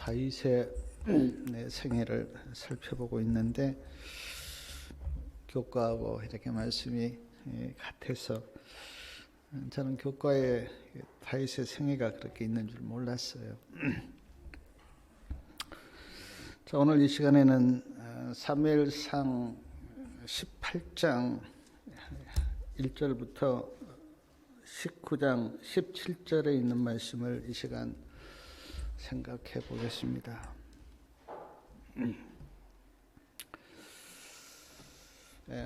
다윗의 생애를 살펴보고 있는데 교과하고 이렇게 말씀이 같아서 저는 교과에 다윗의 생애가 그렇게 있는 줄 몰랐어요. 자, 오늘 이 시간에는 사무엘상 18장 1절부터 19장 17절에 있는 말씀을 이 시간 생각해 보겠습니다.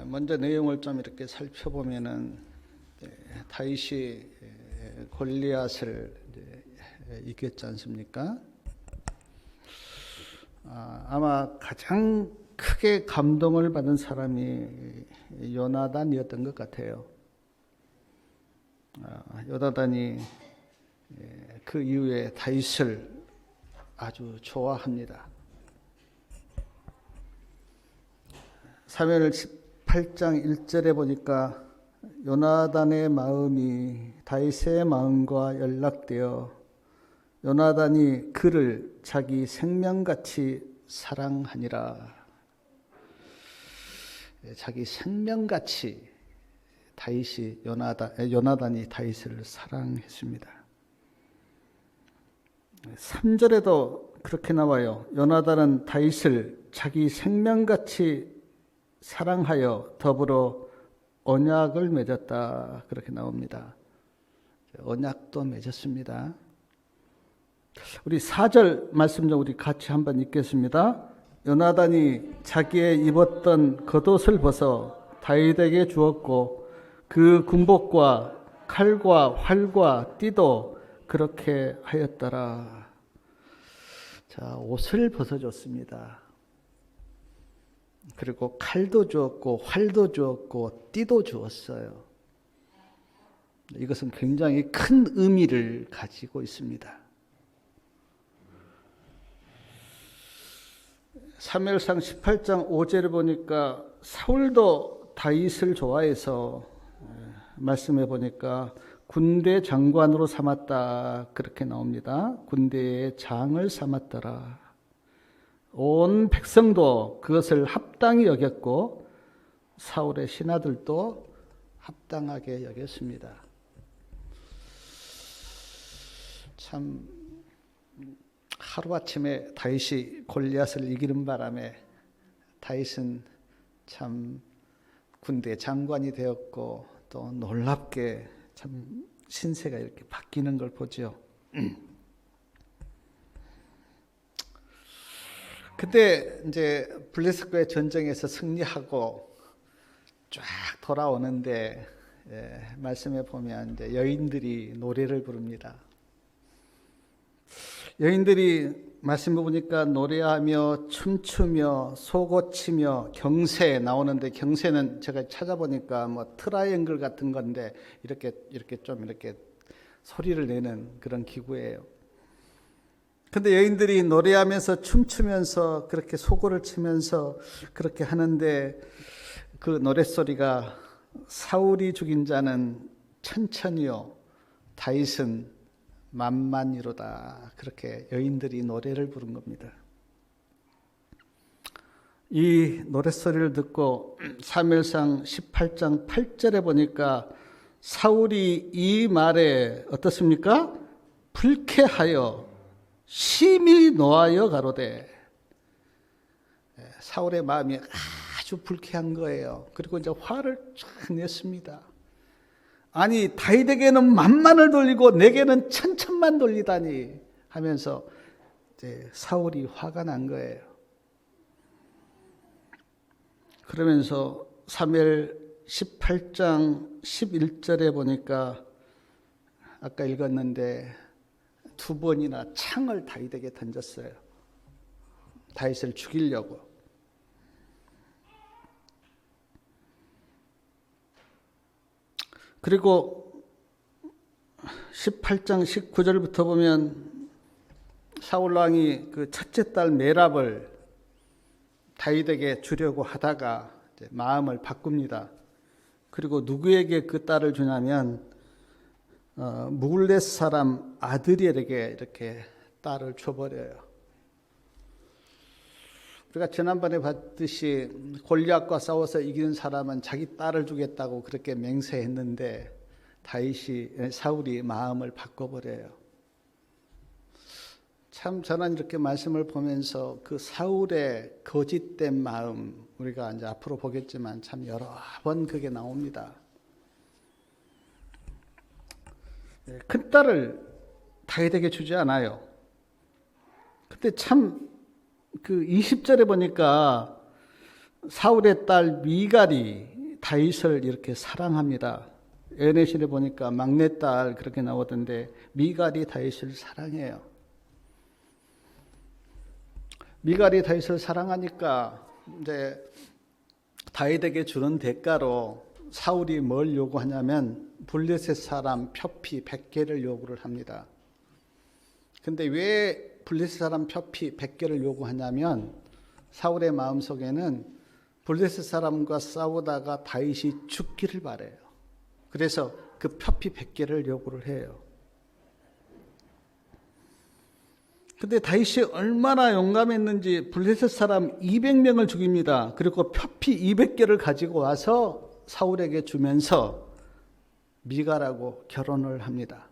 먼저 내용을 좀 이렇게 살펴보면은 다윗이 골리앗을 이겼지 않습니까? 아마 가장 크게 감동을 받은 사람이 요나단이었던 것 같아요. 요나단이 그 이후에 다윗을 아주 좋아합니다. 사무엘 18장 1절에 보니까 요나단의 마음이 다윗의 마음과 연락되어 요나단이 그를 자기 생명같이 사랑하니라. 자기 생명같이 요나단이 다윗을 사랑했습니다. 3절에도 그렇게 나와요. 요나단은 다윗을 자기 생명같이 사랑하여 더불어 언약을 맺었다. 그렇게 나옵니다. 언약도 맺었습니다. 우리 4절 말씀 좀 우리 같이 한번 읽겠습니다. 요나단이 자기의 입었던 겉옷을 벗어 다윗에게 주었고 그 군복과 칼과 활과 띠도 그렇게 하였더라. 자, 옷을 벗어줬습니다. 그리고 칼도 주었고 활도 주었고 띠도 주었어요. 이것은 굉장히 큰 의미를 가지고 있습니다. 사무엘상 18장 5절에 보니까 사울도 다윗을 좋아해서 말씀해 보니까 군대 장관으로 삼았다. 그렇게 나옵니다. 군대의 장을 삼았더라. 온 백성도 그것을 합당히 여겼고 사울의 신하들도 합당하게 여겼습니다. 참 하루아침에 다윗이 골리앗을 이기는 바람에 다윗은 참 군대 장관이 되었고 또 놀랍게 참 신세가 이렇게 바뀌는 걸 보죠. 그때 이제 블레셋과의 전쟁에서 승리하고 쫙 돌아오는데 말씀에 보면 이제 여인들이 노래를 부릅니다. 여인들이 말씀해 보니까 노래하며 춤추며 소고치며 경세 나오는데 경세는 제가 찾아보니까 뭐 트라이앵글 같은 건데 이렇게 좀 이렇게 소리를 내는 그런 기구예요. 근데 여인들이 노래하면서 춤추면서 그렇게 소고를 치면서 그렇게 하는데 그 노랫소리가 사울이 죽인 자는 천천히요 다윗은 만만이로다. 그렇게 여인들이 노래를 부른 겁니다. 이 노랫소리를 듣고 사무엘상 18장 8절에 보니까 사울이 이 말에 어떻습니까? 불쾌하여 심히 노하여 가로되. 사울의 마음이 아주 불쾌한 거예요. 그리고 이제 화를 쫙 냈습니다. 아니 다윗에게는 만만을 돌리고 내게는 천천만 돌리다니 하면서 이제 사울이 화가 난 거예요. 그러면서 사무엘 18장 11절에 보니까 아까 읽었는데 2번이나 창을 다윗에게 던졌어요. 다윗을 죽이려고. 그리고 18장 19절부터 보면 사울왕이 그 첫째 딸 메랍을 다윗에게 주려고 하다가 마음을 바꿉니다. 그리고 누구에게 그 딸을 주냐면 무글렛 사람 아드리엘에게 이렇게 딸을 줘버려요. 우리가 지난번에 봤듯이 골리앗과 싸워서 이기는 사람은 자기 딸을 주겠다고 그렇게 맹세했는데 사울이 마음을 바꿔버려요. 참 저는 이렇게 말씀을 보면서 그 사울의 거짓된 마음, 우리가 이제 앞으로 보겠지만 참 여러 번 그게 나옵니다. 큰 딸을 다윗에게 주지 않아요. 근데 참 그 20절에 보니까 사울의 딸 미갈이 다윗을 이렇게 사랑합니다. 에네실에 보니까 막내딸 그렇게 나오던데 미갈이 다윗을 사랑해요. 미갈이 다윗을 사랑하니까 이제 다윗에게 주는 대가로 사울이 뭘 요구하냐면 블레셋 사람 표피 100개를 요구를 합니다. 근데 왜 블레셋 사람 표피 100개를 요구하냐면 사울의 마음속에는 블레셋 사람과 싸우다가 다윗이 죽기를 바래요. 그래서 그 표피 100개를 요구를 해요. 근데 다윗이 얼마나 용감했는지 블레셋 사람 200명을 죽입니다. 그리고 표피 200개를 가지고 와서 사울에게 주면서 미갈하고 결혼을 합니다.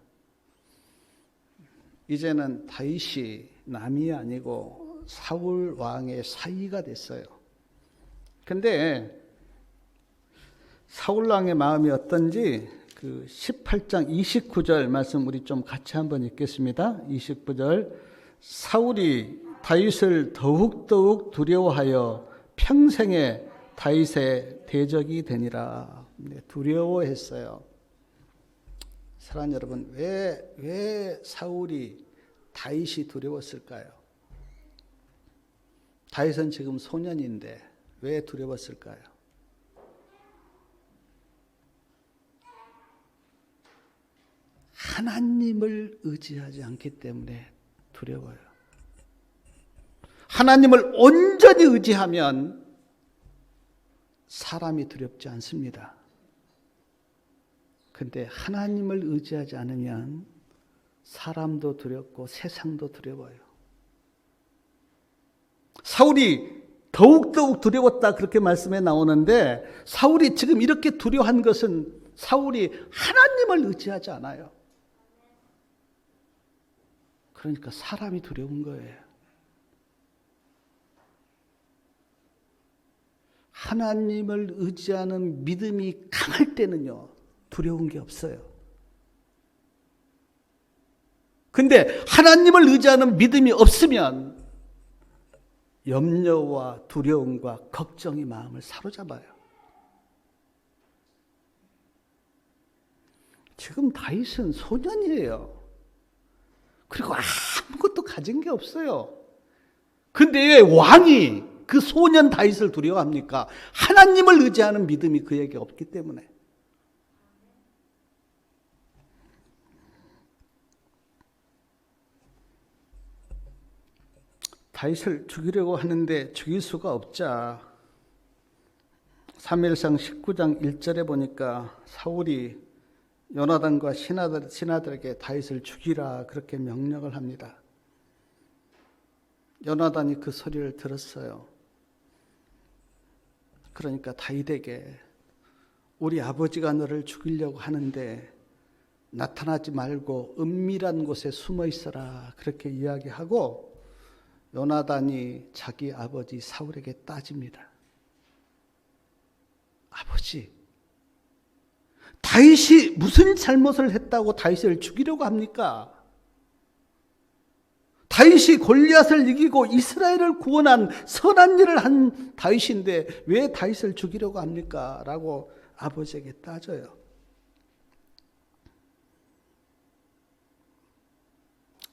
이제는 다윗이 남이 아니고 사울 왕의 사위가 됐어요. 근데 사울 왕의 마음이 어떤지 그 18장 29절 말씀 우리 좀 같이 한번 읽겠습니다. 29절 사울이 다윗을 더욱더욱 두려워하여 평생에 다윗의 대적이 되니라. 두려워했어요. 사랑하는 여러분, 왜 사울이 다윗이 두려웠을까요? 다윗은 지금 소년인데 왜 두려웠을까요? 하나님을 의지하지 않기 때문에 두려워요. 하나님을 온전히 의지하면 사람이 두렵지 않습니다. 근데 하나님을 의지하지 않으면 사람도 두렵고 세상도 두려워요. 사울이 더욱더욱 두려웠다 그렇게 말씀에 나오는데 사울이 지금 이렇게 두려워한 것은 사울이 하나님을 의지하지 않아요. 그러니까 사람이 두려운 거예요. 하나님을 의지하는 믿음이 강할 때는요, 두려운 게 없어요. 근데 하나님을 의지하는 믿음이 없으면 염려와 두려움과 걱정이 마음을 사로잡아요. 지금 다윗은 소년이에요. 그리고 아무것도 가진 게 없어요. 근데 왜 왕이 그 소년 다윗을 두려워합니까? 하나님을 의지하는 믿음이 그에게 없기 때문에. 다윗을 죽이려고 하는데 죽일 수가 없자 사무엘상 19장 1절에 보니까 사울이 요나단과 신하들에게 다윗을 죽이라 그렇게 명령을 합니다. 요나단이 그 소리를 들었어요. 그러니까 다윗에게 우리 아버지가 너를 죽이려고 하는데 나타나지 말고 은밀한 곳에 숨어 있어라 그렇게 이야기하고 요나단이 자기 아버지 사울에게 따집니다. 아버지, 다윗이 무슨 잘못을 했다고 다윗을 죽이려고 합니까? 다윗이 골리앗을 이기고 이스라엘을 구원한 선한 일을 한 다윗인데 왜 다윗을 죽이려고 합니까? 라고 아버지에게 따져요.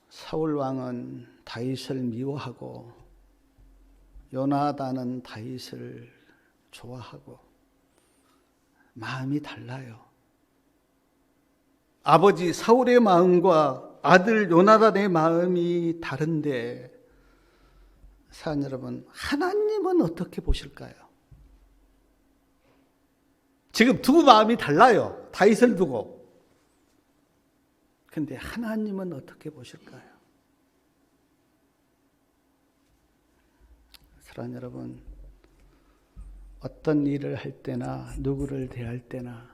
사울 왕은 다윗을 미워하고 요나단은 다윗을 좋아하고 마음이 달라요. 아버지 사울의 마음과 아들 요나단의 마음이 다른데 사랑 여러분, 하나님은 어떻게 보실까요? 지금 두 마음이 달라요. 다윗을 두고. 근데 하나님은 어떻게 보실까요? 사랑하는 여러분, 어떤 일을 할 때나 누구를 대할 때나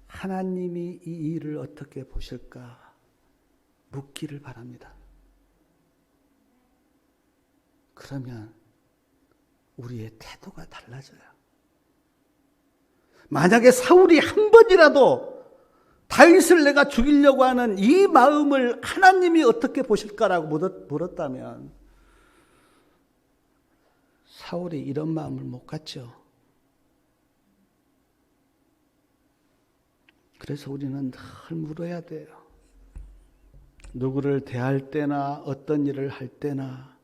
하나님이 이 일을 어떻게 보실까 묻기를 바랍니다. 그러면 우리의 태도가 달라져요. 만약에 사울이 한 번이라도 다윗을 내가 죽이려고 하는 이 마음을 하나님이 어떻게 보실까라고 물었다면 사울이 이런 마음을 못 갖죠. 그래서 우리는 늘 물어야 돼요. 누구를 대할 때나 어떤 일을 할 때나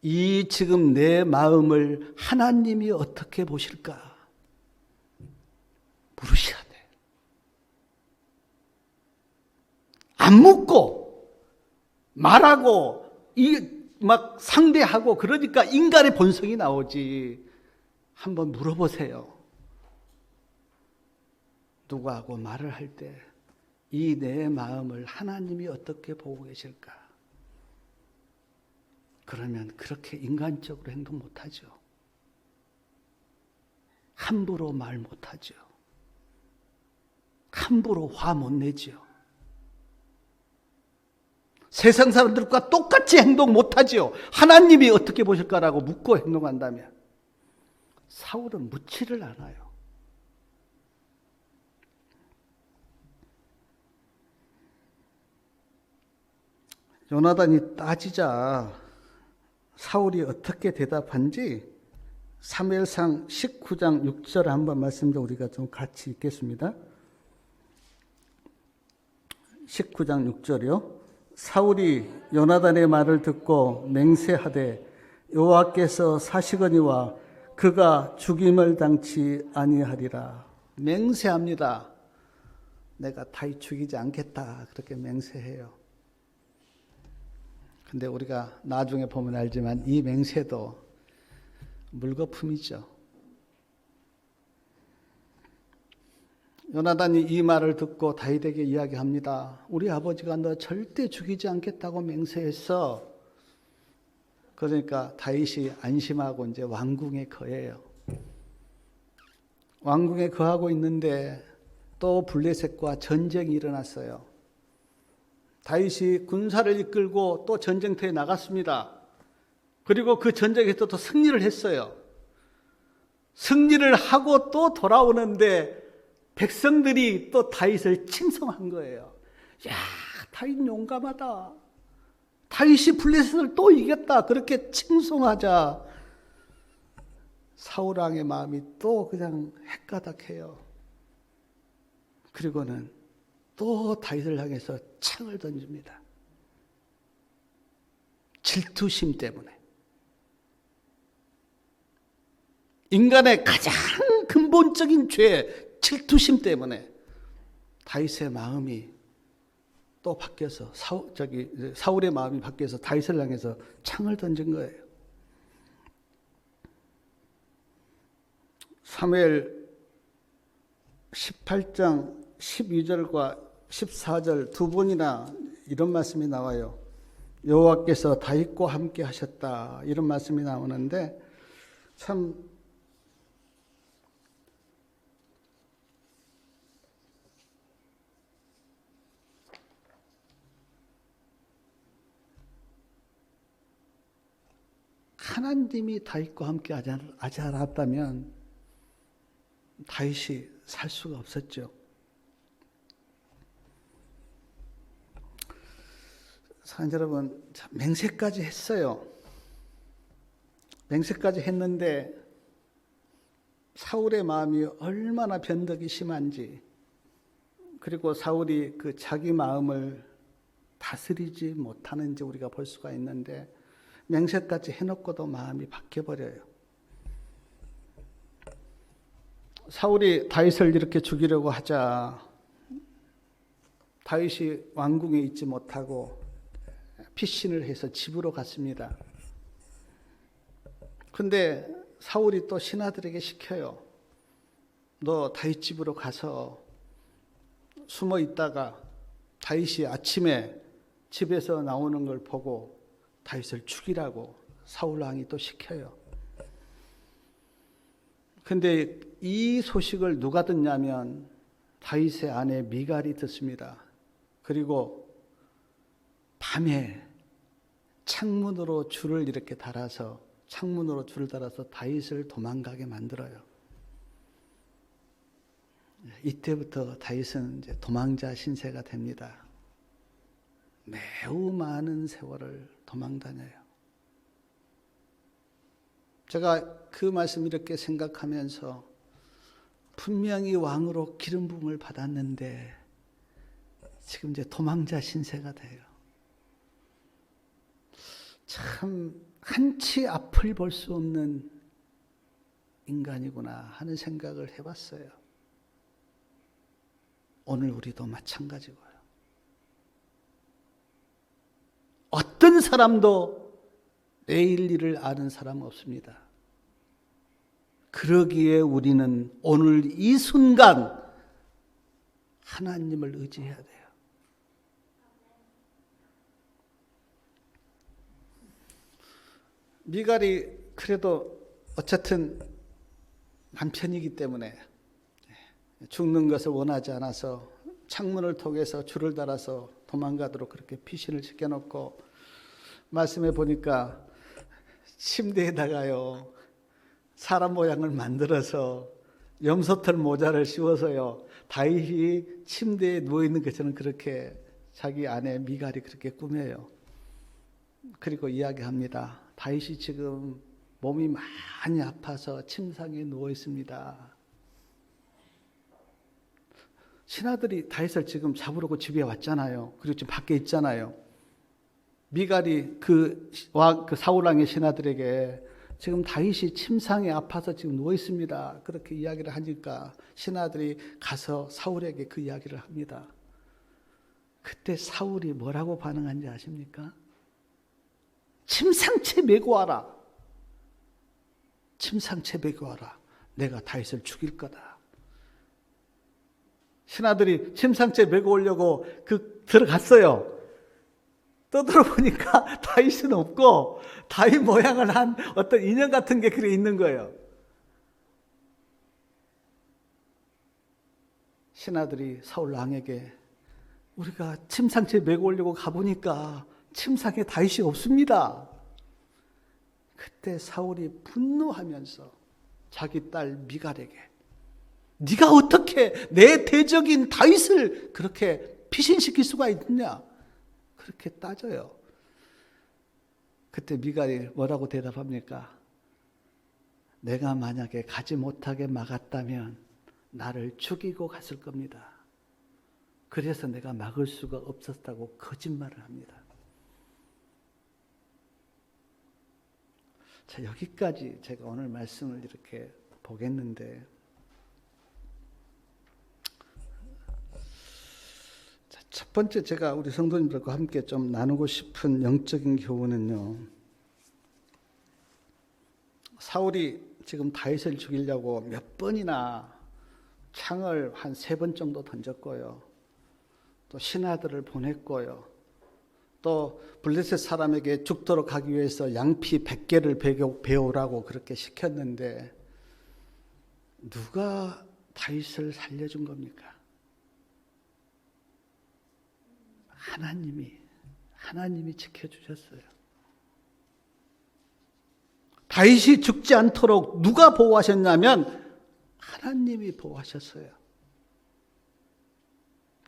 이 지금 내 마음을 하나님이 어떻게 보실까 물으셔야 돼. 안 묻고 말하고 막 상대하고 그러니까 인간의 본성이 나오지. 한번 물어보세요. 누구하고 말을 할 때 이 내 마음을 하나님이 어떻게 보고 계실까? 그러면 그렇게 인간적으로 행동 못하죠. 함부로 말 못하죠. 함부로 화 못 내죠. 세상 사람들과 똑같이 행동 못하죠. 하나님이 어떻게 보실까라고 묻고 행동한다면 사울은 묻지를 않아요. 요나단이 따지자 사울이 어떻게 대답한지 사무엘상 19장 6절 한번 말씀 좀 우리가 좀 같이 읽겠습니다. 19장 6절이요. 사울이 요나단의 말을 듣고 맹세하되 여호와께서 사시거니와 그가 죽임을 당치 아니하리라. 맹세합니다. 내가 다윗 죽이지 않겠다. 그렇게 맹세해요. 근데 우리가 나중에 보면 알지만 이 맹세도 물거품이죠. 요나단이 이 말을 듣고 다윗에게 이야기합니다. 우리 아버지가 너 절대 죽이지 않겠다고 맹세했어. 그러니까 다윗이 안심하고 이제 왕궁에 거해요. 왕궁에 거하고 있는데 또 블레셋과 전쟁이 일어났어요. 다윗이 군사를 이끌고 또 전쟁터에 나갔습니다. 그리고 그 전쟁에서 또 승리를 했어요. 승리를 하고 또 돌아오는데 백성들이 또 다윗을 칭송한 거예요. 야, 다윗 용감하다. 다윗이 블레셋을 또 이겼다. 그렇게 칭송하자 사울 왕의 마음이 또 그냥 헷가닥해요. 그리고는 또 다윗을 향해서 창을 던집니다. 질투심 때문에. 인간의 가장 근본적인 죄, 질투심 때문에 다윗의 마음이 또 바뀌어서 사울의 마음이 바뀌어서 다윗을 향해서 창을 던진 거예요. 사무엘 18장 12절과 14절 두 번이나 이런 말씀이 나와요. 여호와께서 다윗과 함께 하셨다. 이런 말씀이 나오는데 참 하나님이 다윗과 함께 하지 않았다면 다윗이 살 수가 없었죠. 사랑하는 여러분, 맹세까지 했어요. 맹세까지 했는데 사울의 마음이 얼마나 변덕이 심한지, 그리고 사울이 그 자기 마음을 다스리지 못하는지 우리가 볼 수가 있는데 맹세까지 해놓고도 마음이 바뀌어버려요. 사울이 다윗을 이렇게 죽이려고 하자 다윗이 왕궁에 있지 못하고 피신을 해서 집으로 갔습니다. 근데 사울이 또 신하들에게 시켜요. 너 다윗 집으로 가서 숨어 있다가 다윗이 아침에 집에서 나오는 걸 보고 다윗을 죽이라고 사울 왕이 또 시켜요. 근데 이 소식을 누가 듣냐면 다윗의 아내 미갈이 듣습니다. 그리고 밤에 창문으로 줄을 이렇게 달아서 다윗을 도망가게 만들어요. 이때부터 다윗은 이제 도망자 신세가 됩니다. 매우 많은 세월을 도망 다녀요. 제가 그 말씀 이렇게 생각하면서 분명히 왕으로 기름 부음을 받았는데 지금 이제 도망자 신세가 돼요. 참 한치 앞을 볼 수 없는 인간이구나 하는 생각을 해봤어요. 오늘 우리도 마찬가지고요. 어떤 사람도 내일 일을 아는 사람 없습니다. 그러기에 우리는 오늘 이 순간 하나님을 의지해야 돼요. 미갈이 그래도 어쨌든 남편이기 때문에 죽는 것을 원하지 않아서 창문을 통해서 줄을 달아서 도망가도록 그렇게 피신을 시켜놓고, 말씀해 보니까 침대에다가요 사람 모양을 만들어서 염소털 모자를 씌워서요 다윗이 침대에 누워있는 것처럼 그렇게 자기 아내 미갈이 그렇게 꾸며요. 그리고 이야기합니다. 다윗이 지금 몸이 많이 아파서 침상에 누워 있습니다. 신하들이 다윗을 지금 잡으려고 집에 왔잖아요. 그리고 지금 밖에 있잖아요. 미갈이 그 사울왕의 신하들에게 지금 다윗이 침상에 아파서 지금 누워 있습니다. 그렇게 이야기를 하니까 신하들이 가서 사울에게 그 이야기를 합니다. 그때 사울이 뭐라고 반응한지 아십니까? 침상채 메고 와라. 침상채 메고 와라. 내가 다윗을 죽일 거다. 신하들이 침상채 메고 오려고 들어갔어요. 떠들어보니까 다윗은 없고 다윗 모양을 한 어떤 인형 같은 게 그래 있는 거예요. 신하들이 사울 왕에게 우리가 침상채 메고 오려고 가보니까 침상에 다윗이 없습니다. 그때 사울이 분노하면서 자기 딸 미갈에게 네가 어떻게 내 대적인 다윗을 그렇게 피신시킬 수가 있느냐 그렇게 따져요. 그때 미갈이 뭐라고 대답합니까? 내가 만약에 가지 못하게 막았다면 나를 죽이고 갔을 겁니다. 그래서 내가 막을 수가 없었다고 거짓말을 합니다. 자, 여기까지 제가 오늘 말씀을 이렇게 보겠는데, 자, 첫 번째 제가 우리 성도님들과 함께 좀 나누고 싶은 영적인 교훈은요, 사울이 지금 다윗을 죽이려고 몇 번이나 창을 한 3번 정도 던졌고요, 또 신하들을 보냈고요, 또 블레셋 사람에게 죽도록 하기 위해서 양피 100개를 베어오라고 그렇게 시켰는데 누가 다윗을 살려준 겁니까? 하나님이 지켜주셨어요. 다윗이 죽지 않도록 누가 보호하셨냐면 하나님이 보호하셨어요.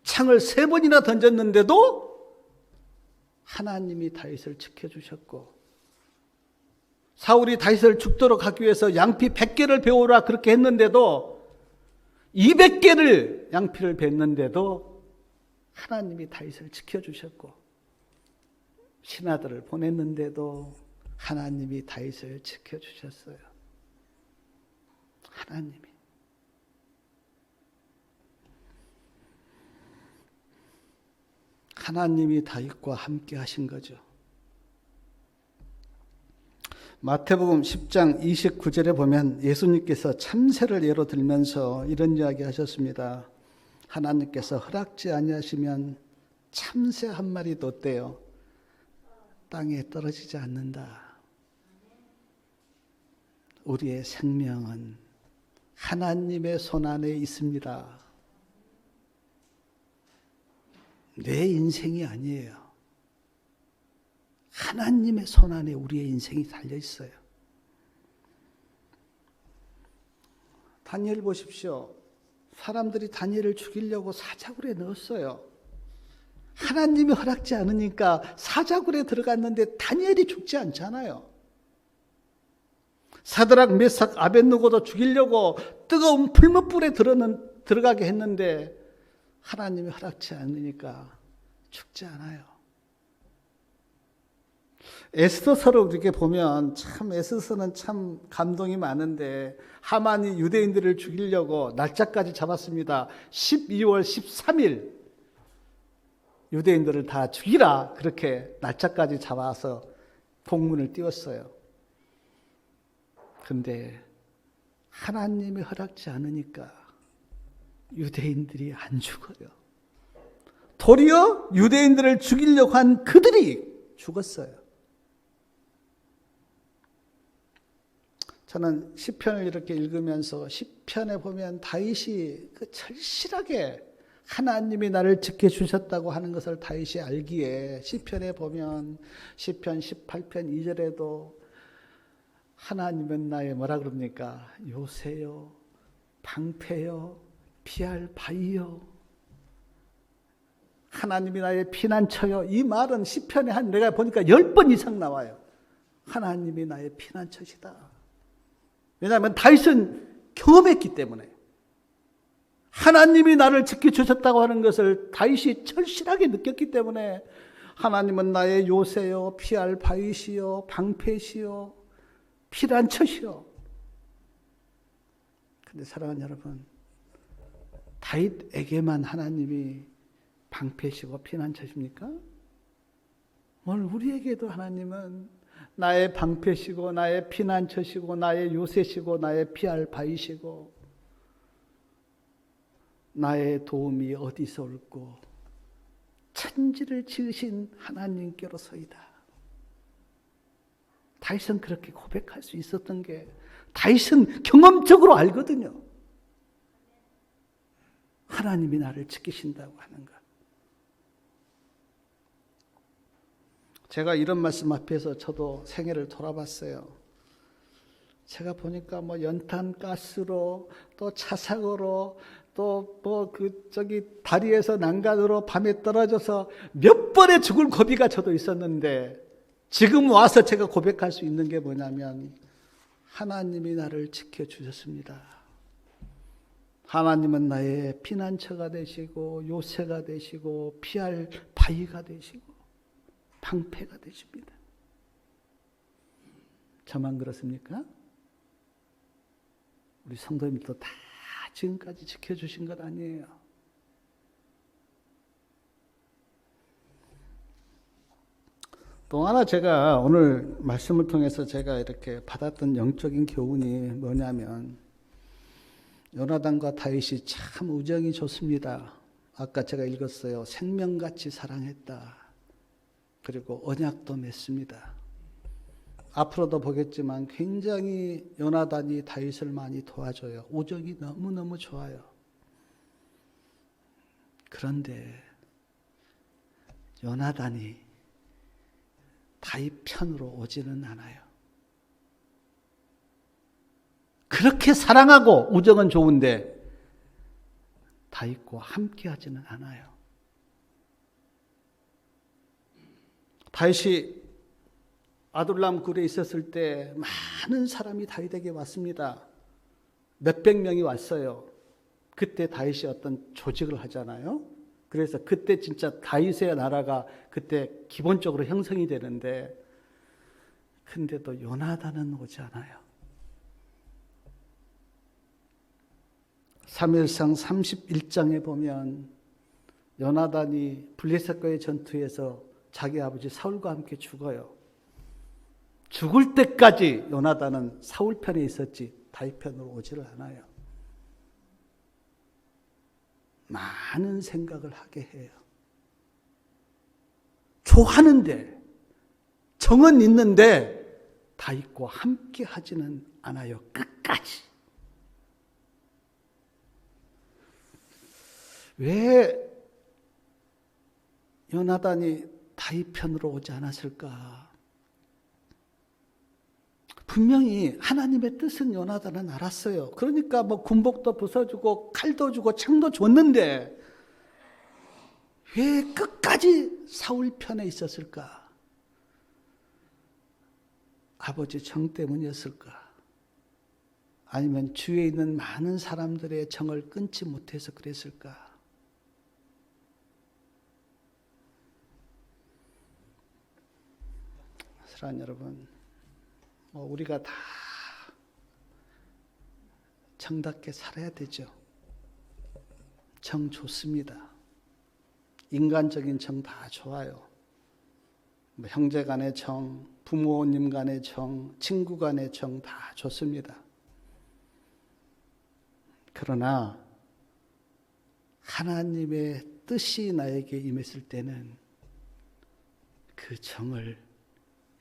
창을 3번이나 던졌는데도 하나님이 다윗을 지켜주셨고, 사울이 다윗을 죽도록 하기 위해서 양피 100개를 베어오라 그렇게 했는데도 200개를 양피를 뱄는데도 하나님이 다윗을 지켜주셨고, 신하들을 보냈는데도 하나님이 다윗을 지켜주셨어요. 하나님이 다윗과 함께 하신 거죠. 마태복음 10장 29절에 보면 예수님께서 참새를 예로 들면서 이런 이야기 하셨습니다. 하나님께서 허락지 아니하시면 참새 한 마리도 어때요? 땅에 떨어지지 않는다. 우리의 생명은 하나님의 손안에 있습니다. 내 인생이 아니에요. 하나님의 손안에 우리의 인생이 달려 있어요. 다니엘 보십시오. 사람들이 다니엘을 죽이려고 사자굴에 넣었어요. 하나님이 허락지 않으니까 사자굴에 들어갔는데 다니엘이 죽지 않잖아요. 사드락, 메삭, 아벳느고도 죽이려고 뜨거운 풀무불에 들어가게 했는데 하나님이 허락지 않으니까 죽지 않아요. 에스더서를 이렇게 보면 참 에스더서는 참 감동이 많은데 하만이 유대인들을 죽이려고 날짜까지 잡았습니다. 12월 13일 유대인들을 다 죽이라 그렇게 날짜까지 잡아서 공문을 띄웠어요. 그런데 하나님이 허락지 않으니까 유대인들이 안 죽어요. 도리어 유대인들을 죽이려고 한 그들이 죽었어요. 저는 시편을 이렇게 읽으면서 시편에 보면 다윗이 그 절실하게 하나님이 나를 지켜주셨다고 하는 것을 다윗이 알기에 시편에 보면 시편 18편 2절에도 하나님은 나의 뭐라 그럽니까? 요새요, 방패요, 피할 바위요. 하나님이 나의 피난처요. 이 말은 시편에 내가 보니까 10번 이상 나와요. 하나님이 나의 피난처시다. 왜냐하면 다윗은 경험했기 때문에 하나님이 나를 지켜주셨다고 하는 것을 다윗이 절실하게 느꼈기 때문에 하나님은 나의 요새요, 피할 바위시요, 방패시요, 피난처시요. 그런데 사랑하는 여러분, 다윗에게만 하나님이 방패시고 피난처십니까? 오늘 우리에게도 하나님은 나의 방패시고 나의 피난처시고 나의 요새시고 나의 피할 바위시고 나의 도움이 어디서 올고 천지를 지으신 하나님께로서이다. 다윗은 그렇게 고백할 수 있었던 게 다윗은 경험적으로 알거든요. 하나님이 나를 지키신다고 하는 것. 제가 이런 말씀 앞에서 저도 생애를 돌아봤어요. 제가 보니까 뭐 연탄 가스로 또 차상으로 또 뭐 다리에서 난간으로 밤에 떨어져서 몇 번의 죽을 고비가 저도 있었는데 지금 와서 제가 고백할 수 있는 게 뭐냐면 하나님이 나를 지켜주셨습니다. 하나님은 나의 피난처가 되시고 요새가 되시고 피할 바위가 되시고 방패가 되십니다. 저만 그렇습니까? 우리 성도님도 다 지금까지 지켜주신 것 아니에요. 또 하나 제가 오늘 말씀을 통해서 제가 이렇게 받았던 영적인 교훈이 뭐냐면 요나단과 다윗이 참 우정이 좋습니다. 아까 제가 읽었어요. 생명같이 사랑했다. 그리고 언약도 맺습니다. 앞으로도 보겠지만 굉장히 요나단이 다윗을 많이 도와줘요. 우정이 너무너무 좋아요. 그런데 요나단이 다윗 편으로 오지는 않아요. 그렇게 사랑하고 우정은 좋은데 다윗과 함께 하지는 않아요. 다윗이 아둘람 굴에 있었을 때 많은 사람이 다윗에게 왔습니다. 몇백 명이 왔어요. 그때 다윗이 어떤 조직을 하잖아요. 그래서 그때 진짜 다윗의 나라가 그때 기본적으로 형성이 되는데 근데도 요나단은 오지 않아요. 사무엘상 31장에 보면 요나단이 블레셋과의 전투에서 자기 아버지 사울과 함께 죽어요. 죽을 때까지 요나단은 사울 편에 있었지 다윗 편으로 오지를 않아요. 많은 생각을 하게 해요. 좋아하는데 정은 있는데 다윗과 함께 하지는 않아요. 끝까지. 왜 요나단이 다윗 편으로 오지 않았을까? 분명히 하나님의 뜻은 요나단은 알았어요. 그러니까 뭐 군복도 벗어주고 칼도 주고 창도 줬는데 왜 끝까지 사울 편에 있었을까? 아버지 정 때문이었을까? 아니면 주위에 있는 많은 사람들의 정을 끊지 못해서 그랬을까? 사랑하는 여러분, 우리가 다 정답게 살아야 되죠. 정 좋습니다. 인간적인 정 다 좋아요. 형제 간의 정, 부모님 간의 정, 친구 간의 정 다 좋습니다. 그러나 하나님의 뜻이 나에게 임했을 때는 그 정을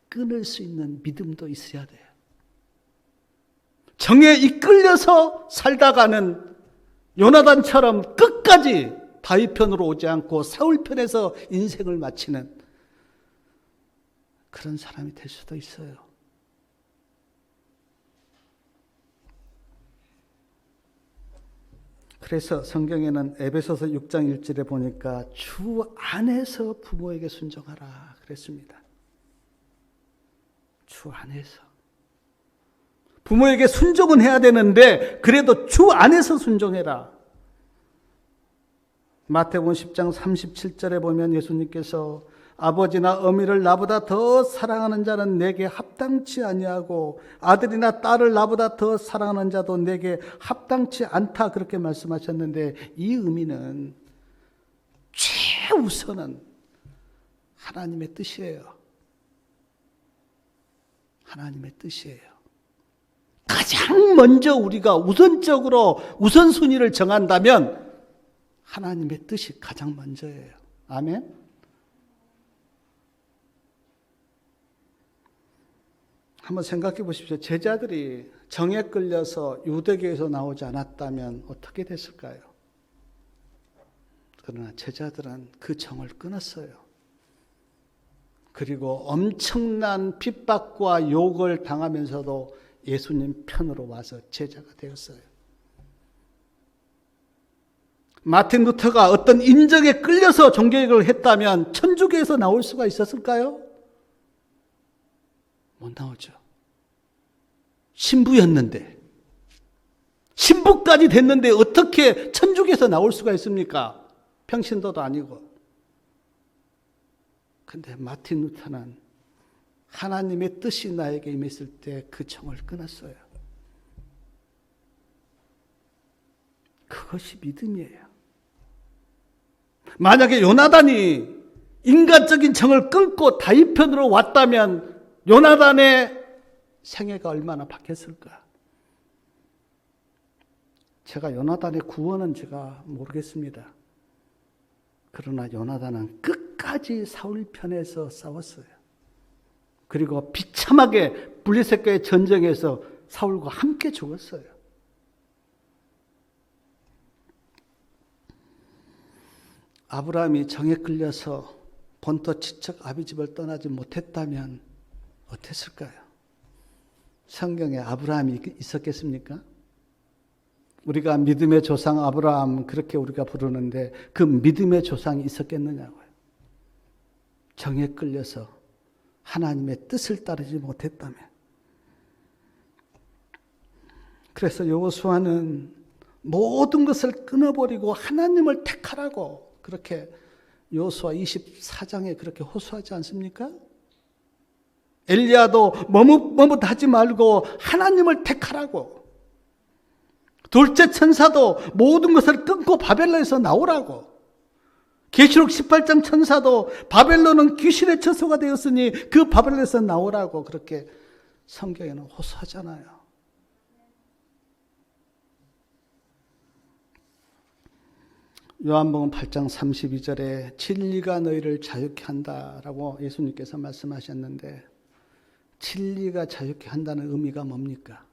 끊을 수 있는 믿음도 있어야 돼요. 정에 이끌려서 살다가는 요나단처럼 끝까지 다윗 편으로 오지 않고 사울 편에서 인생을 마치는 그런 사람이 될 수도 있어요. 그래서 성경에는 에베소서 6장 1절에 보니까 주 안에서 부모에게 순종하라 그랬습니다. 주 안에서. 부모에게 순종은 해야 되는데 그래도 주 안에서 순종해라. 마태복음 10장 37절에 보면 예수님께서 아버지나 어미를 나보다 더 사랑하는 자는 내게 합당치 아니하고 아들이나 딸을 나보다 더 사랑하는 자도 내게 합당치 않다 그렇게 말씀하셨는데 이 의미는 최우선은 하나님의 뜻이에요. 하나님의 뜻이에요. 가장 먼저 우리가 우선적으로 우선순위를 정한다면 하나님의 뜻이 가장 먼저예요. 아멘. 한번 생각해 보십시오. 제자들이 정에 끌려서 유대교에서 나오지 않았다면 어떻게 됐을까요? 그러나 제자들은 그 정을 끊었어요. 그리고 엄청난 핍박과 욕을 당하면서도 예수님 편으로 와서 제자가 되었어요. 마틴 루터가 어떤 인정에 끌려서 종교개혁을 했다면 천주교에서 나올 수가 있었을까요? 못 나오죠. 신부였는데, 신부까지 됐는데 어떻게 천주교에서 나올 수가 있습니까? 평신도도 아니고. 근데 마틴 루터는 하나님의 뜻이 나에게 임했을 때 그 정을 끊었어요. 그것이 믿음이에요. 만약에 요나단이 인간적인 정을 끊고 다윗 편으로 왔다면 요나단의 생애가 얼마나 바뀌었을까? 제가 요나단의 구원은 제가 모르겠습니다. 그러나 요나단은 끝까지 사울 편에서 싸웠어요. 그리고 비참하게 블레셋과의 전쟁에서 사울과 함께 죽었어요. 아브라함이 정에 끌려서 본토 친척 아비집을 떠나지 못했다면 어땠을까요? 성경에 아브라함이 있었겠습니까? 우리가 믿음의 조상 아브라함 그렇게 우리가 부르는데 그 믿음의 조상이 있었겠느냐고요. 정에 끌려서 하나님의 뜻을 따르지 못했다면. 그래서 여호수아는 모든 것을 끊어버리고 하나님을 택하라고 그렇게 여호수아 24장에 그렇게 호소하지 않습니까? 엘리야도 머뭇머뭇하지 말고 하나님을 택하라고. 둘째 천사도 모든 것을 끊고 바벨론에서 나오라고. 계시록 18장 천사도 바벨론은 귀신의 처소가 되었으니 그 바벨론에서 나오라고 그렇게 성경에는 호소하잖아요. 요한복음 8장 32절에 진리가 너희를 자유케 한다라고 예수님께서 말씀하셨는데 진리가 자유케 한다는 의미가 뭡니까?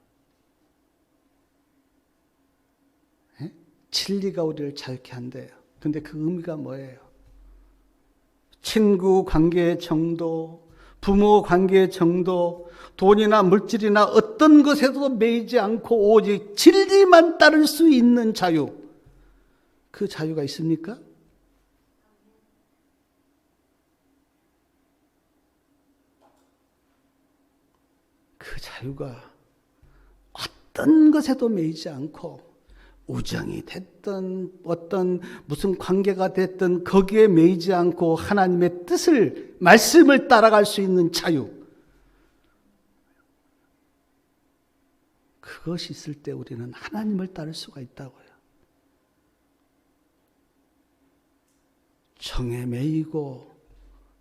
예? 진리가 우리를 자유케 한대요. 근데 그 의미가 뭐예요? 친구 관계의 정도, 부모 관계의 정도, 돈이나 물질이나 어떤 것에도 매이지 않고 오직 진리만 따를 수 있는 자유. 그 자유가 있습니까? 그 자유가 어떤 것에도 매이지 않고 우정이 됐든 어떤 무슨 관계가 됐든 거기에 매이지 않고 하나님의 뜻을, 말씀을 따라갈 수 있는 자유. 그것이 있을 때 우리는 하나님을 따를 수가 있다고요. 정에 매이고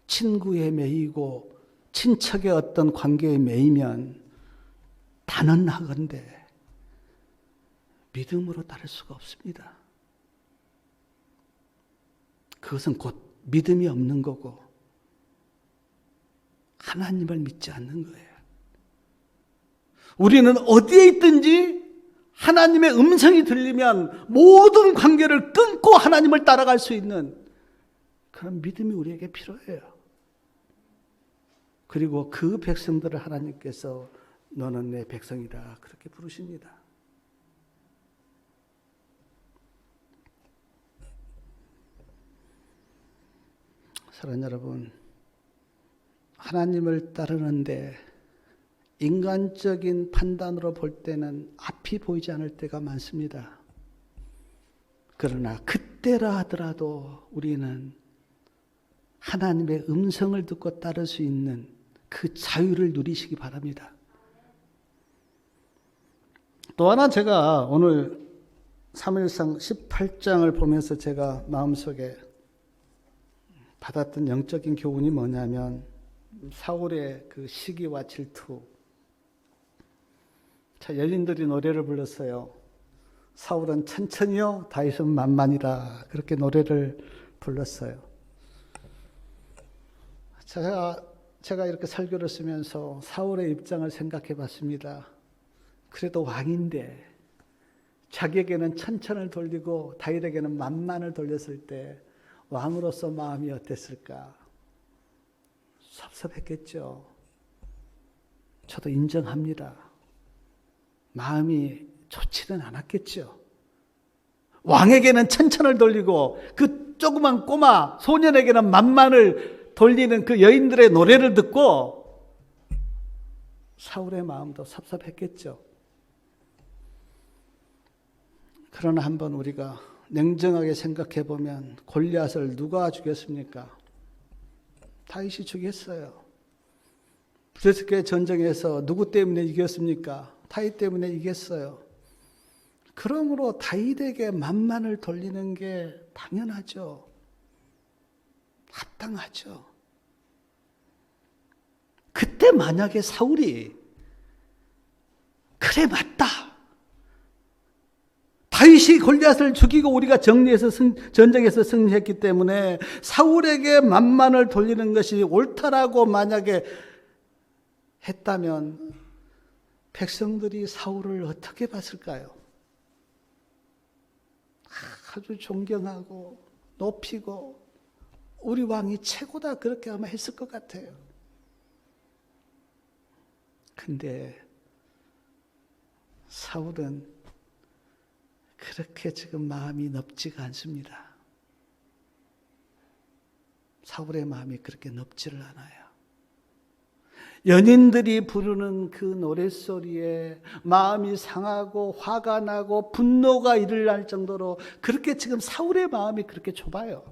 친구에 매이고 친척의 어떤 관계에 매이면 단언하건대 믿음으로 따를 수가 없습니다. 그것은 곧 믿음이 없는 거고 하나님을 믿지 않는 거예요. 우리는 어디에 있든지 하나님의 음성이 들리면 모든 관계를 끊고 하나님을 따라갈 수 있는 그런 믿음이 우리에게 필요해요. 그리고 그 백성들을 하나님께서 너는 내 백성이다 그렇게 부르십니다. 사랑하는 여러분, 하나님을 따르는데 인간적인 판단으로 볼 때는 앞이 보이지 않을 때가 많습니다. 그러나 그때라 하더라도 우리는 하나님의 음성을 듣고 따를 수 있는 그 자유를 누리시기 바랍니다. 또 하나 제가 오늘 사무엘상 18장을 보면서 제가 마음속에 받았던 영적인 교훈이 뭐냐면 사울의 그 시기와 질투. 자, 여인들이 노래를 불렀어요. 사울은 천천히요, 다윗은 만만이라. 그렇게 노래를 불렀어요. 제가 이렇게 설교를 쓰면서 사울의 입장을 생각해 봤습니다. 그래도 왕인데 자기에게는 천천을 돌리고 다윗에게는 만만을 돌렸을 때 왕으로서 마음이 어땠을까? 섭섭했겠죠. 저도 인정합니다. 마음이 좋지는 않았겠죠. 왕에게는 천천을 돌리고 그 조그만 꼬마 소년에게는 만만을 돌리는 그 여인들의 노래를 듣고 사울의 마음도 섭섭했겠죠. 그러나 한번 우리가 냉정하게 생각해 보면 골리앗을 누가 죽였습니까? 다윗이 죽였어요. 블레셋과의 전쟁에서 누구 때문에 이겼습니까? 다윗 때문에 이겼어요. 그러므로 다윗에게 만만을 돌리는 게 당연하죠. 합당하죠. 그때 만약에 사울이 그래 맞다. 다윗이 골리앗을 죽이고 우리가 정리해서 전쟁에서 승리했기 때문에 사울에게 만만을 돌리는 것이 옳다라고 만약에 했다면 백성들이 사울을 어떻게 봤을까요? 아주 존경하고 높이고 우리 왕이 최고다 그렇게 아마 했을 것 같아요. 근데 사울은 그렇게 지금 마음이 넓지가 않습니다. 사울의 마음이 그렇게 넓지를 않아요. 연인들이 부르는 그 노랫소리에 마음이 상하고 화가 나고 분노가 일어날 정도로 그렇게 지금 사울의 마음이 그렇게 좁아요.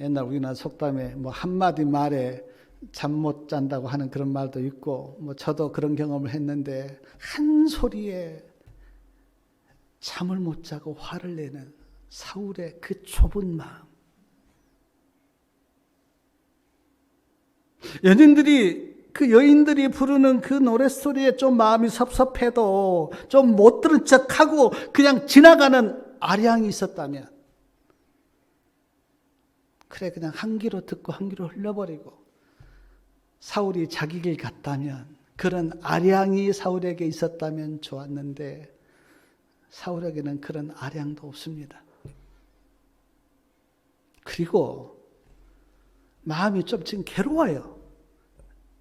옛날 우리나라 속담에 뭐 한마디 말에 잠 못 잔다고 하는 그런 말도 있고 뭐 저도 그런 경험을 했는데 한 소리에 잠을 못 자고 화를 내는 사울의 그 좁은 마음. 그 여인들이 부르는 그 노랫소리에 좀 마음이 섭섭해도 좀 못 들은 척하고 그냥 지나가는 아량이 있었다면 그래 그냥 한 귀로 듣고 한 귀로 흘려버리고 사울이 자기 길 갔다면, 그런 아량이 사울에게 있었다면 좋았는데 사울에게는 그런 아량도 없습니다. 그리고 마음이 좀 지금 괴로워요.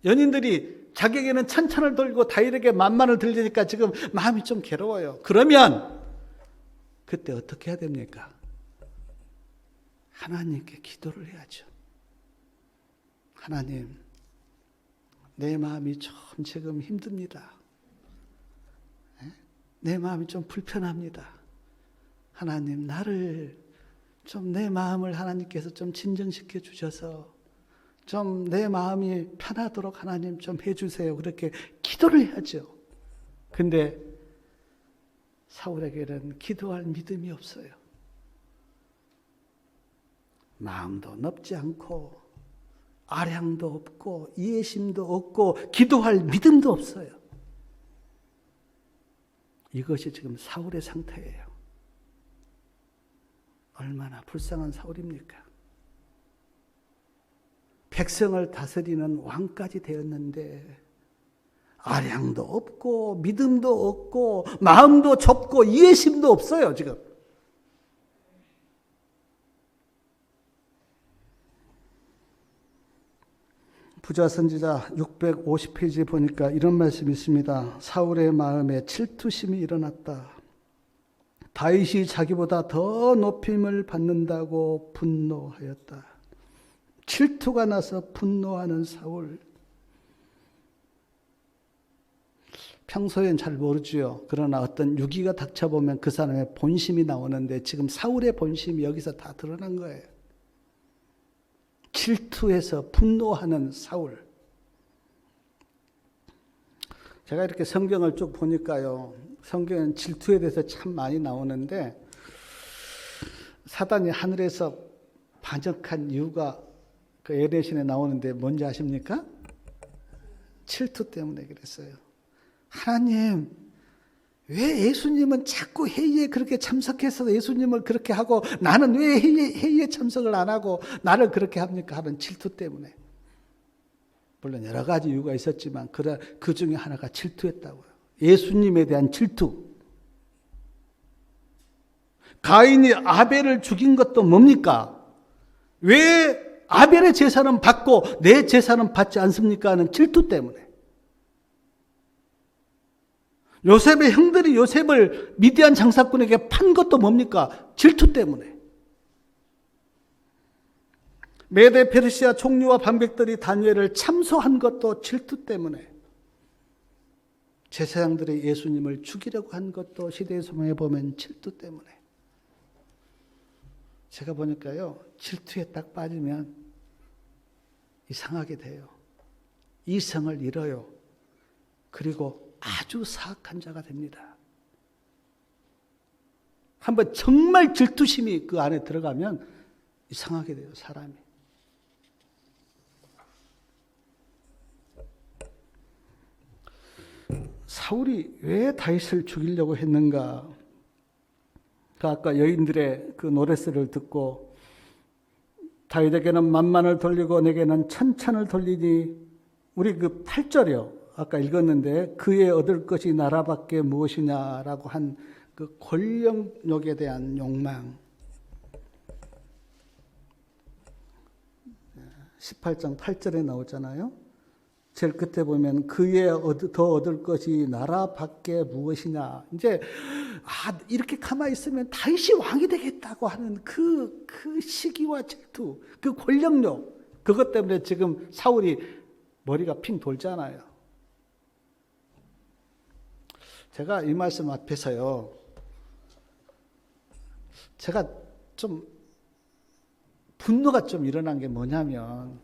연인들이 자기에게는 찬찬을 돌리고 다윗에게 만만을 들리니까 지금 마음이 좀 괴로워요. 그러면 그때 어떻게 해야 됩니까? 하나님께 기도를 해야죠. 하나님, 내 마음이 좀 지금 힘듭니다. 내 마음이 좀 불편합니다. 하나님, 나를 좀, 내 마음을 하나님께서 좀 진정시켜 주셔서 좀 내 마음이 편하도록 하나님 좀 해주세요. 그렇게 기도를 해야죠. 근데 사울에게는 기도할 믿음이 없어요. 마음도 넓지 않고 아량도 없고 이해심도 없고 기도할 믿음도 없어요. 이것이 지금 사울의 상태예요. 얼마나 불쌍한 사울입니까? 백성을 다스리는 왕까지 되었는데 아량도 없고 믿음도 없고 마음도 좁고 이해심도 없어요 지금. 부자 선지자 650페이지 보니까 이런 말씀이 있습니다. 사울의 마음에 질투심이 일어났다. 다윗이 자기보다 더 높임을 받는다고 분노하였다. 질투가 나서 분노하는 사울. 평소엔 잘 모르지요. 그러나 어떤 유기가 닥쳐보면 그 사람의 본심이 나오는데 지금 사울의 본심이 여기서 다 드러난 거예요. 질투해서 분노하는 사울. 제가 이렇게 성경을 쭉 보니까요, 성경은 질투에 대해서 참 많이 나오는데 사단이 하늘에서 반역한 이유가 그 에레신에 나오는데 뭔지 아십니까? 질투 때문에 그랬어요. 하나님, 왜 예수님은 자꾸 회의에 그렇게 참석해서 예수님을 그렇게 하고 나는 왜 회의에 참석을 안 하고 나를 그렇게 합니까? 하는 질투 때문에. 물론 여러 가지 이유가 있었지만 그 중에 하나가 질투였다고요. 예수님에 대한 질투. 가인이 아벨을 죽인 것도 뭡니까? 왜 아벨의 제사는 받고 내 제사는 받지 않습니까? 하는 질투 때문에. 요셉의 형들이 요셉을 미디안 장사꾼에게 판 것도 뭡니까? 질투 때문에. 메데 페르시아 총리와 반백들이 다니엘을 참소한 것도 질투 때문에. 제사장들이 예수님을 죽이려고 한 것도 시대의 소명에 보면 질투 때문에. 제가 보니까요, 질투에 딱 빠지면 이상하게 돼요. 이성을 잃어요. 그리고 아주 사악한 자가 됩니다. 한번 정말 질투심이 그 안에 들어가면 이상하게 돼요, 사람이. 사울이 왜 다윗을 죽이려고 했는가? 아까 여인들의 그 노랫소리를 듣고 다윗에게는 만만을 돌리고 내게는 천찬을 돌리니, 우리 그 8절이요. 아까 읽었는데 그의 얻을 것이 나라밖에 무엇이냐라고 한 그 권력욕에 대한 욕망. 18장 8절에 나오잖아요. 제일 끝에 보면 그의 더 얻을 것이 나라밖에 무엇이냐. 이제 이렇게 가만히 있으면 다윗이 왕이 되겠다고 하는 그 시기와 질투, 그 권력욕, 그것 때문에 지금 사울이 머리가 핑 돌잖아요. 제가 이 말씀 앞에서요, 제가 좀 분노가 좀 일어난 게 뭐냐면,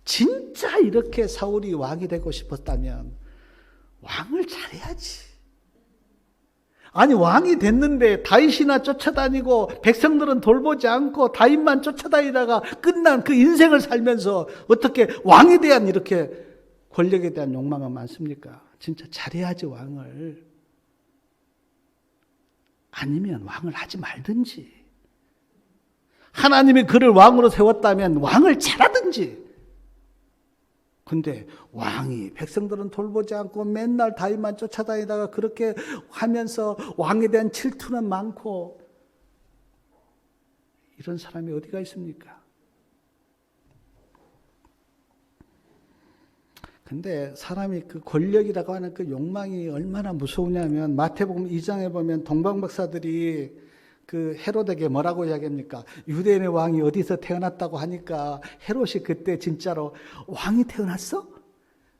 진짜 이렇게 사울이 왕이 되고 싶었다면 왕을 잘해야지. 아니, 왕이 됐는데 다윗이나 쫓아다니고 백성들은 돌보지 않고 다윗만 쫓아다니다가 끝난 그 인생을 살면서 어떻게 왕에 대한 이렇게 권력에 대한 욕망은 많습니까? 진짜 잘해야지 왕을. 아니면 왕을 하지 말든지. 하나님이 그를 왕으로 세웠다면 왕을 잘하든지. 근데 왕이 백성들은 돌보지 않고 맨날 다윗만 쫓아다니다가 그렇게 하면서 왕에 대한 질투는 많고, 이런 사람이 어디가 있습니까? 근데 사람이 그 권력이라고 하는 그 욕망이 얼마나 무서우냐면, 마태복음 2장에 보면 동방박사들이 그 헤롯에게 뭐라고 이야기합니까? 유대인의 왕이 어디서 태어났다고 하니까 헤롯이 그때 진짜로 왕이 태어났어?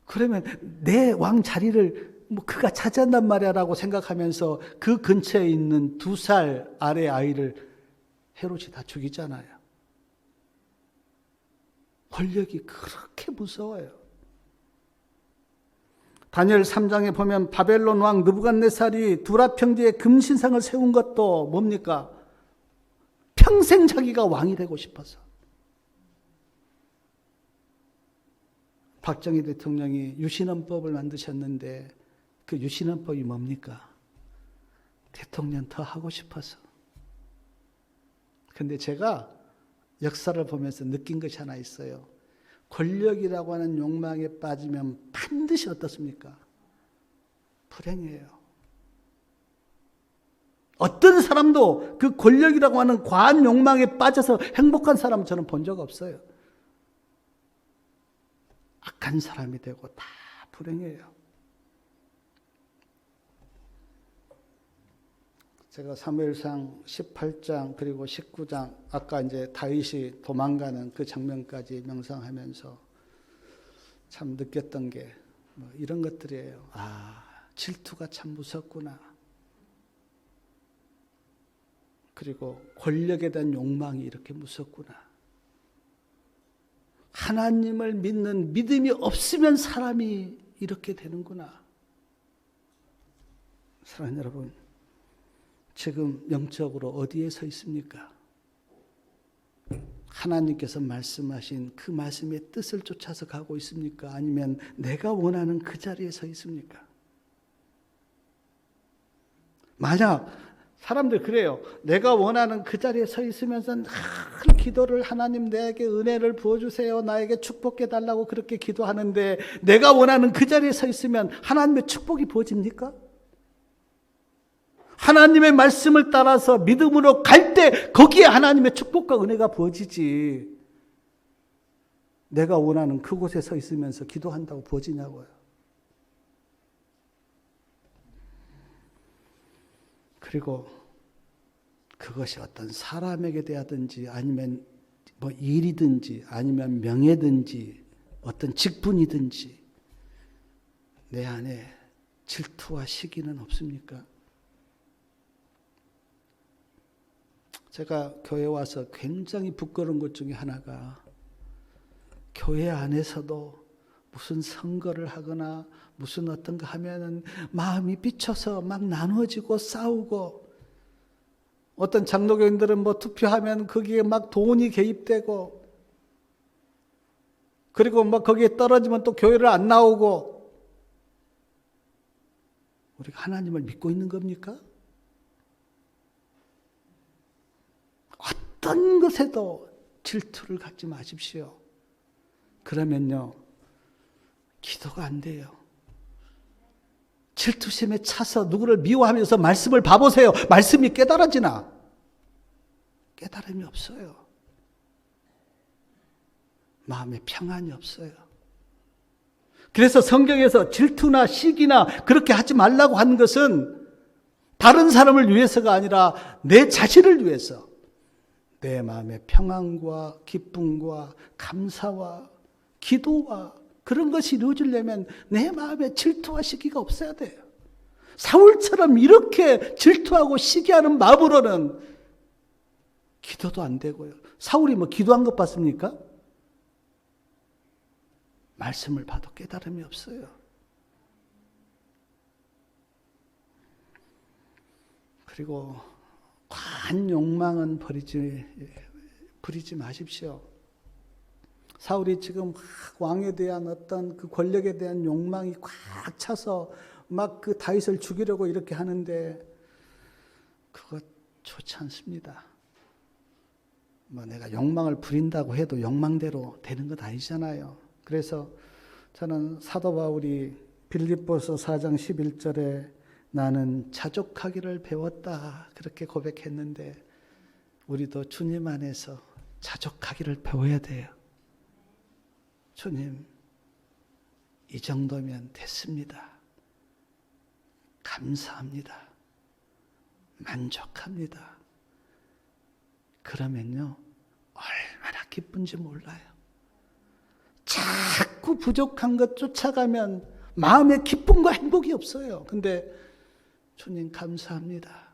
그러면 내 왕 자리를 뭐 그가 차지한단 말이야라고 생각하면서 그 근처에 있는 2살 아래 아이를 헤롯이 다 죽이잖아요. 권력이 그렇게 무서워요. 다니엘 3장에 보면 바벨론 왕 느부갓네살이 두라 평지에 금신상을 세운 것도 뭡니까? 평생 자기가 왕이 되고 싶어서. 박정희 대통령이 유신헌법을 만드셨는데 그 유신헌법이 뭡니까? 대통령 더 하고 싶어서. 근데 제가 역사를 보면서 느낀 것이 하나 있어요. 권력이라고 하는 욕망에 빠지면 반드시 어떻습니까? 불행해요. 어떤 사람도 그 권력이라고 하는 과한 욕망에 빠져서 행복한 사람은 저는 본 적 없어요. 악한 사람이 되고 다 불행해요. 제가 사무엘상 18장 그리고 19장 아까 이제 다윗이 도망가는 그 장면까지 명상하면서 참 느꼈던 게 뭐 이런 것들이에요. 아, 질투가 참 무섭구나. 그리고 권력에 대한 욕망이 이렇게 무섭구나. 하나님을 믿는 믿음이 없으면 사람이 이렇게 되는구나. 사랑하는 여러분, 지금 영적으로 어디에 서 있습니까? 하나님께서 말씀하신 그 말씀의 뜻을 쫓아서 가고 있습니까? 아니면 내가 원하는 그 자리에 서 있습니까? 만약 사람들 그래요. 내가 원하는 그 자리에 서 있으면서 늘 기도를 하나님 내게 은혜를 부어주세요. 나에게 축복해 달라고 그렇게 기도하는데 내가 원하는 그 자리에 서 있으면 하나님의 축복이 부어집니까? 하나님의 말씀을 따라서 믿음으로 갈 때 거기에 하나님의 축복과 은혜가 부어지지. 내가 원하는 그곳에 서 있으면서 기도한다고 부어지냐고요. 그리고 그것이 어떤 사람에게 대하든지 아니면 뭐 일이든지 아니면 명예든지 어떤 직분이든지 내 안에 질투와 시기는 없습니까? 제가 교회 와서 굉장히 부끄러운 것 중에 하나가 교회 안에서도 무슨 선거를 하거나 무슨 어떤 거 하면은 마음이 삐쳐서 막 나누어지고 싸우고 어떤 장로교인들은 뭐 투표하면 거기에 막 돈이 개입되고 그리고 막 거기에 떨어지면 또 교회를 안 나오고 우리가 하나님을 믿고 있는 겁니까? 어떤 것에도 질투를 갖지 마십시오. 그러면요, 기도가 안 돼요. 질투심에 차서 누구를 미워하면서 말씀을 봐보세요. 말씀이 깨달아지나? 깨달음이 없어요. 마음에 평안이 없어요. 그래서 성경에서 질투나 시기나 그렇게 하지 말라고 하는 것은 다른 사람을 위해서가 아니라 내 자신을 위해서 내 마음의 평안과 기쁨과 감사와 기도와 그런 것이 이루어지려면 내 마음에 질투와 시기가 없어야 돼요. 사울처럼 이렇게 질투하고 시기하는 마음으로는 기도도 안 되고요. 사울이 뭐 기도한 것 봤습니까? 말씀을 봐도 깨달음이 없어요. 그리고 과한 욕망은 부리지 마십시오. 사울이 지금 왕에 대한 어떤 그 권력에 대한 욕망이 꽉 차서 막 그 다윗을 죽이려고 이렇게 하는데 그것 좋지 않습니다. 뭐 내가 욕망을 부린다고 해도 욕망대로 되는 건 아니잖아요. 그래서 저는 사도 바울이 빌립보서 4장 11절에 나는 자족하기를 배웠다 그렇게 고백했는데 우리도 주님 안에서 자족하기를 배워야 돼요. 주님, 이 정도면 됐습니다. 감사합니다. 만족합니다. 그러면요, 얼마나 기쁜지 몰라요. 자꾸 부족한 것 쫓아가면 마음에 기쁨과 행복이 없어요. 근데 주님 감사합니다.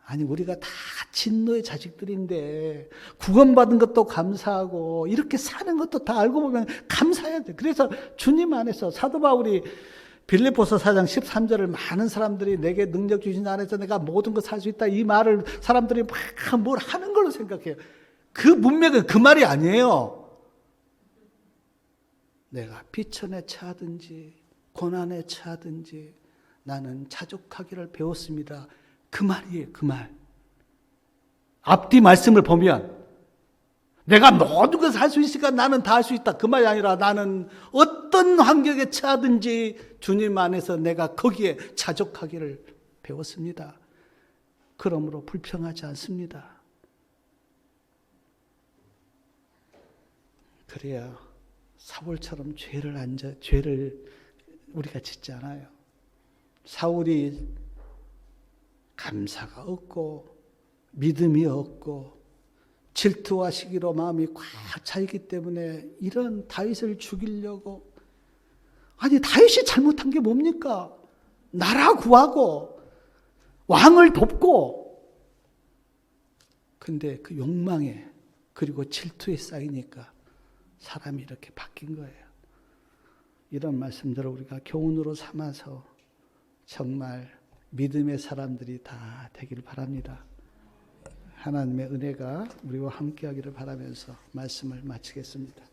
아니 우리가 다 진노의 자식들인데 구원받은 것도 감사하고 이렇게 사는 것도 다 알고 보면 감사해야 돼. 그래서 주님 안에서 사도 바울이 빌립보서 4장 13절을 많은 사람들이 내게 능력 주신 안에서 내가 모든 것 살 수 있다 이 말을 사람들이 막 뭘 하는 걸로 생각해요. 그 문맥은 그 말이 아니에요. 내가 비천에 처하든지 고난에 처하든지 나는 자족하기를 배웠습니다. 그 말이에요. 그 말. 앞뒤 말씀을 보면 내가 모든 것을 할 수 있으니까 나는 다 할 수 있다. 그 말이 아니라 나는 어떤 환경에 처하든지 주님 안에서 내가 거기에 자족하기를 배웠습니다. 그러므로 불평하지 않습니다. 그래야 사울처럼 죄를 우리가 짓지 않아요. 사울이 감사가 없고 믿음이 없고 질투와 시기로 마음이 꽉 차있기 때문에 이런 다윗을 죽이려고 아니 다윗이 잘못한 게 뭡니까? 나라 구하고 왕을 돕고 근데 그 욕망에 그리고 질투에 쌓이니까 사람이 이렇게 바뀐 거예요. 이런 말씀들을 우리가 교훈으로 삼아서 정말 믿음의 사람들이 다 되기를 바랍니다. 하나님의 은혜가 우리와 함께하기를 바라면서 말씀을 마치겠습니다.